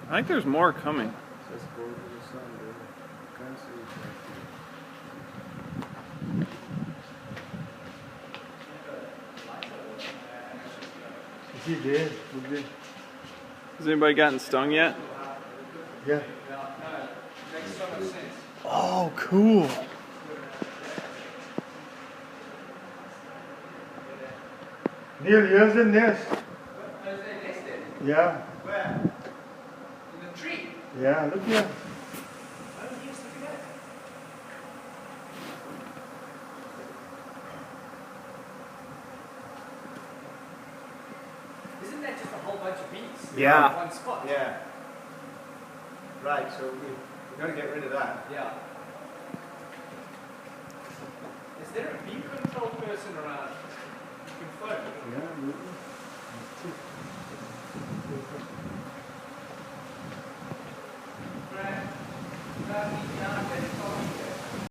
I think there's more coming. Just go to the sun, dude. Can't see it. Is he there? Has anybody gotten stung yet? Yeah. Oh, cool. Neil, here's the nest. Yeah. Where? In the tree? Yeah, look here. Oh, yes, look at that. Isn't that just a whole bunch of bees? Yeah. In one spot? Yeah. Right, so we've got to get rid of that. Yeah. Is there a bee control person around? You can phone. Yeah, look. Grab me down and follow me.